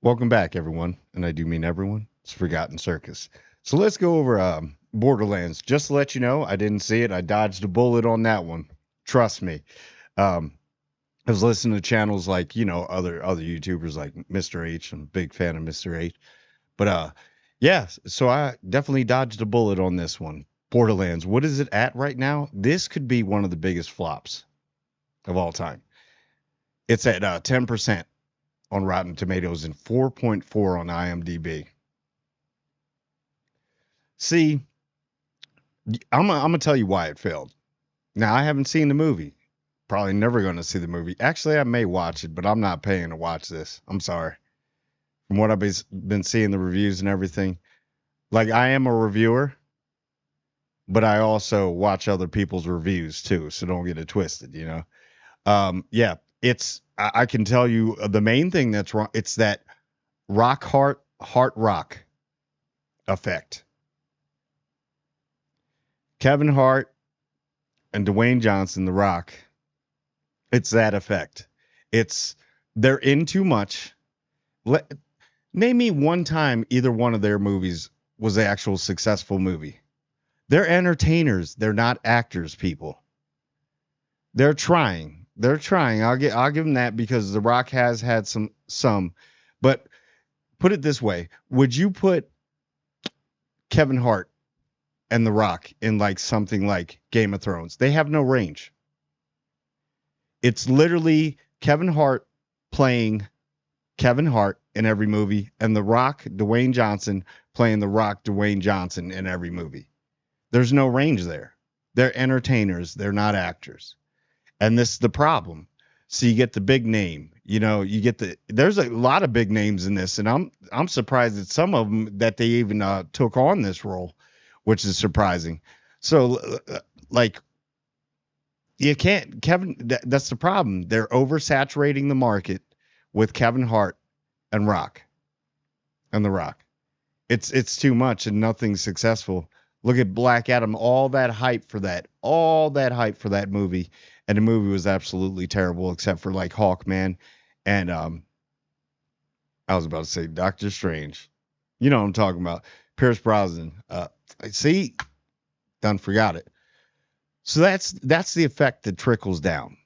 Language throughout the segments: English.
Welcome back, everyone, and I do mean everyone. It's Forgotten Circus. So let's go over Borderlands. Just to let you know, I didn't see it. I dodged a bullet on that one. Trust me. Um, I was listening to channels like other YouTubers like Mr. H. I'm a big fan of Mr. H. But yeah. So I definitely dodged a bullet on this one. Borderlands. What is it at right now? This could be one of the biggest flops of all time. It's at 10% on Rotten Tomatoes and 4.4 on IMDb. See, I'm gonna tell you why it failed. Now I haven't seen the movie. Probably never gonna see the movie. Actually, I may watch it, but I'm not paying to watch this. I'm sorry. From what I've been seeing the reviews and everything, like I am a reviewer, but I also watch other people's reviews too. So don't get it twisted. Yeah, it's I can tell you the main thing that's wrong. It's that heart rock effect. Kevin Hart and Dwayne Johnson, The Rock. It's that effect. It's they're in too much. Let, name me one time either one of their movies was an actual successful movie. They're entertainers. They're not actors, people. They're trying. They're trying. I'll give them that because The Rock has had some. But put it this way: would you put Kevin Hart and The Rock in like something like Game of Thrones? They have no range. It's literally Kevin Hart playing Kevin Hart in every movie, and The Rock, Dwayne Johnson, playing The Rock, Dwayne Johnson in every movie. There's no range there. They're entertainers. They're not actors. And this is the problem. So you get the big name, you get there's a lot of big names in this, and I'm surprised at some of them that they even took on this role, which is surprising. So like you can't that's the problem. They're oversaturating the market with Kevin Hart and Rock and The Rock. It's too much and nothing's successful. Look at Black Adam, all that hype for that movie, and the movie was absolutely terrible except for like Hawkman and I was about to say Doctor Strange. You know what I'm talking about. Pierce Brosnan. See, done forgot it. So that's the effect that trickles down.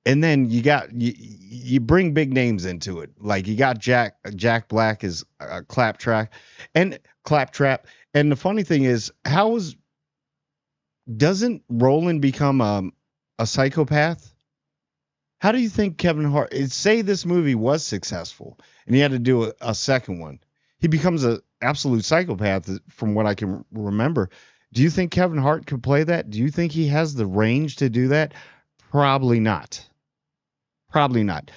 And then you bring big names into it. Like you got Jack Black as Claptrap. And the funny thing is, doesn't Roland become a psychopath? How do you think Kevin Hart? Say this movie was successful and he had to do a second one, he becomes an absolute psychopath, from what I can remember. Do you think Kevin Hart could play that? Do you think he has the range to do that? Probably not. Probably not.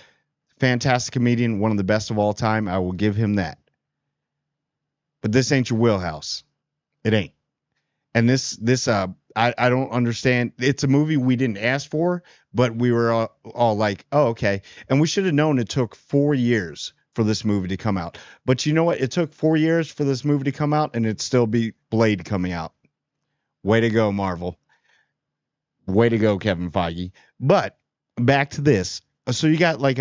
Fantastic comedian, one of the best of all time. I will give him that. But this ain't your wheelhouse. It ain't. And I don't understand. It's a movie we didn't ask for, but we were all like, oh, okay. And we should have known it took 4 years for this movie to come out. But you know what? It took 4 years for this movie to come out, and it'd still be Blade coming out. Way to go, Marvel. Way to go, Kevin Feige. But back to this. So you got like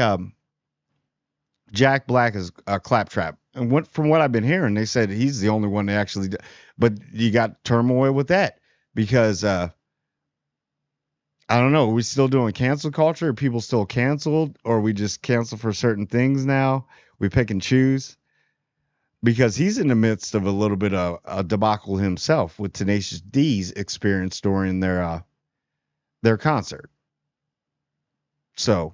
Jack Black as Claptrap. And from what I've been hearing, they said he's the only one that actually. But you got turmoil with that because I don't know. Are we still doing cancel culture? Are people still canceled, or we just cancel for certain things now? We pick and choose because he's in the midst of a little bit of a debacle himself with Tenacious D's experience during their concert. So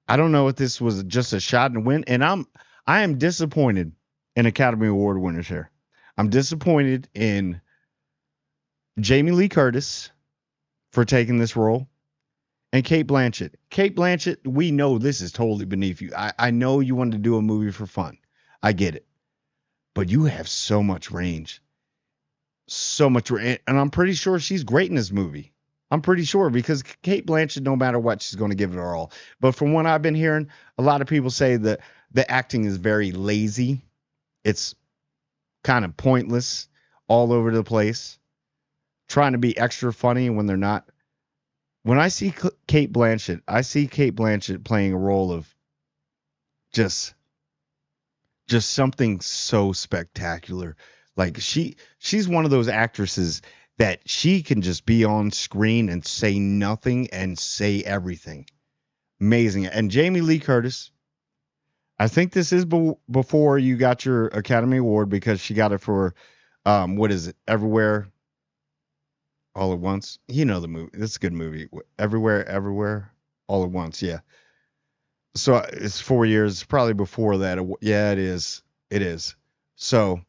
I don't know if this was just a shot and win, and I am disappointed in Academy Award winners here. I'm disappointed in Jamie Lee Curtis for taking this role and Kate Blanchett. Kate Blanchett, we know this is totally beneath you. I know you wanted to do a movie for fun. I get it. But you have so much range. So much range. And I'm pretty sure she's great in this movie. I'm pretty sure because Kate Blanchett, no matter what, she's going to give it her all. But from what I've been hearing, a lot of people say that the acting is very lazy. It's kind of pointless all over the place, trying to be extra funny when they're not. When I see Kate Blanchett, I see Kate Blanchett playing a role of just Just something so spectacular. Like she's one of those actresses that she can just be on screen and say nothing and say everything. Amazing. And Jamie Lee Curtis, I think this is before you got your Academy Award because she got it for what is it? Everywhere All at Once. You know the movie. It's a good movie. Everywhere All at Once. Yeah. So it's 4 years, probably before that. Yeah, it is. It is. So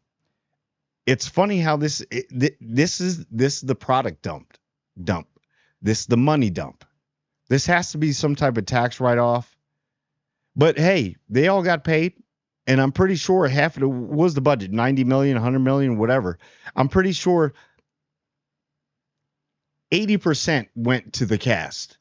it's funny how this is the product dump. This is the money dump. This has to be some type of tax write off. But hey, they all got paid, and I'm pretty sure half of it was the budget, 90 million, 100 million, whatever. I'm pretty sure 80% went to the cast.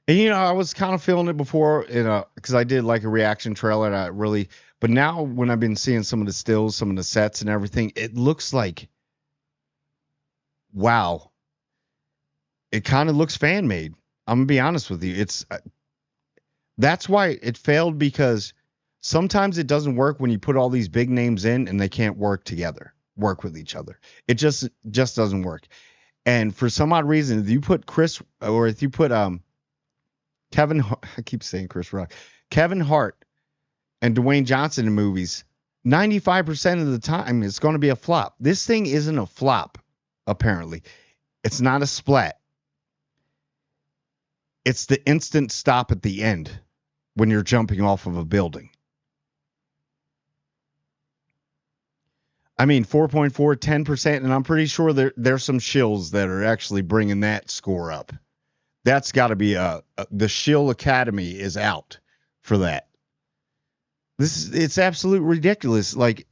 And I was kind of feeling it before, because I did like a reaction trailer, and but now when I've been seeing some of the stills, some of the sets and everything, it looks like, wow. It kind of looks fan made. I'm gonna be honest with you. That's why it failed, because sometimes it doesn't work when you put all these big names in and they can't work with each other. It just doesn't work. And for some odd reason, if you put Kevin, I keep saying Chris Rock, Kevin Hart and Dwayne Johnson in movies, 95% of the time it's going to be a flop. This thing isn't a flop, apparently. It's not a splat. It's the instant stop at the end when you're jumping off of a building. I mean, 4.4, 10%, and I'm pretty sure there's some shills that are actually bringing that score up. That's got to be the Shill Academy is out for that. It's absolute ridiculous. Like,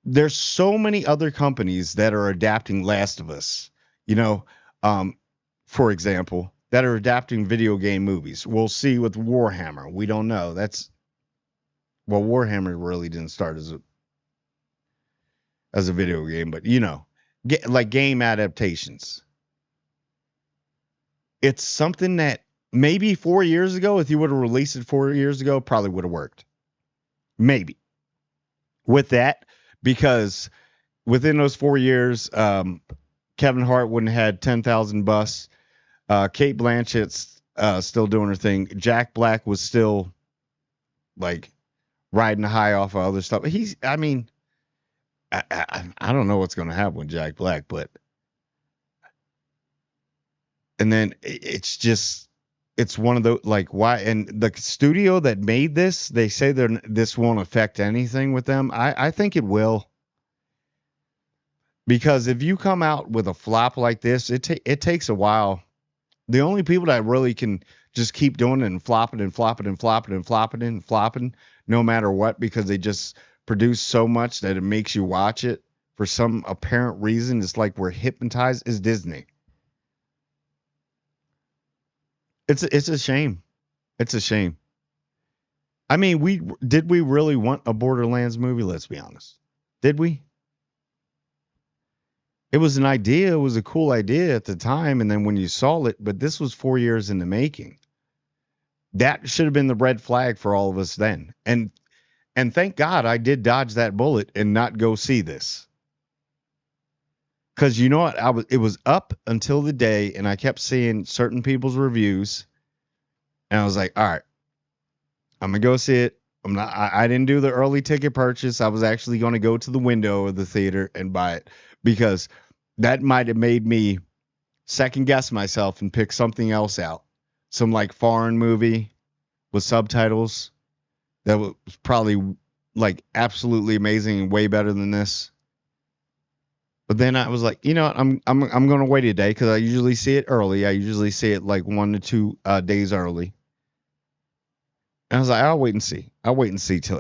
there's so many other companies that are adapting Last of Us, for example, that are adapting video game movies. We'll see with Warhammer. We don't know. Warhammer really didn't start as a video game, but like game adaptations. It's something that maybe 4 years ago, if you would have released it 4 years ago, probably would have worked. Maybe. With that, because within those 4 years, Kevin Hart wouldn't have had 10,000 busts. Kate Blanchett's still doing her thing. Jack Black was still like riding high off of other stuff. I don't know what's going to happen with Jack Black, but. And then it's one of those, like, why? And the studio that made this, they say this won't affect anything with them. I think it will. Because if you come out with a flop like this, it takes a while. The only people that really can just keep doing it and flopping and flopping and flopping and flopping and flopping, no matter what, because they just produce so much that it makes you watch it for some apparent reason. It's like we're hypnotized, is Disney. It's a shame. It's a shame. I mean, did we really want a Borderlands movie? Let's be honest. Did we? It was an idea. It was a cool idea at the time. And then when you saw it, but this was 4 years in the making. That should have been the red flag for all of us then. And thank God I did dodge that bullet and not go see this. Because you know what? It was up until the day, and I kept seeing certain people's reviews, and I was like, all right, I'm going to go see it. I didn't do the early ticket purchase. I was actually going to go to the window of the theater and buy it, because that might have made me second guess myself and pick something else out. Some like foreign movie with subtitles that was probably like absolutely amazing and way better than this. But then I was like, you know what? I'm going to wait a day, because I usually see it early. I usually see it like 1 to 2 days early. And I was like, I'll wait and see.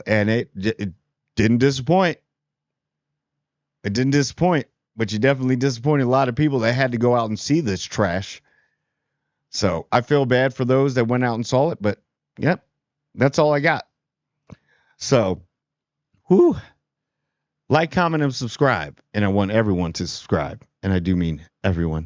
And it didn't disappoint. It didn't disappoint, but you definitely disappointed a lot of people that had to go out and see this trash. So I feel bad for those that went out and saw it, but yep, that's all I got. So, whew. Like, comment, and subscribe. And I want everyone to subscribe. And I do mean everyone.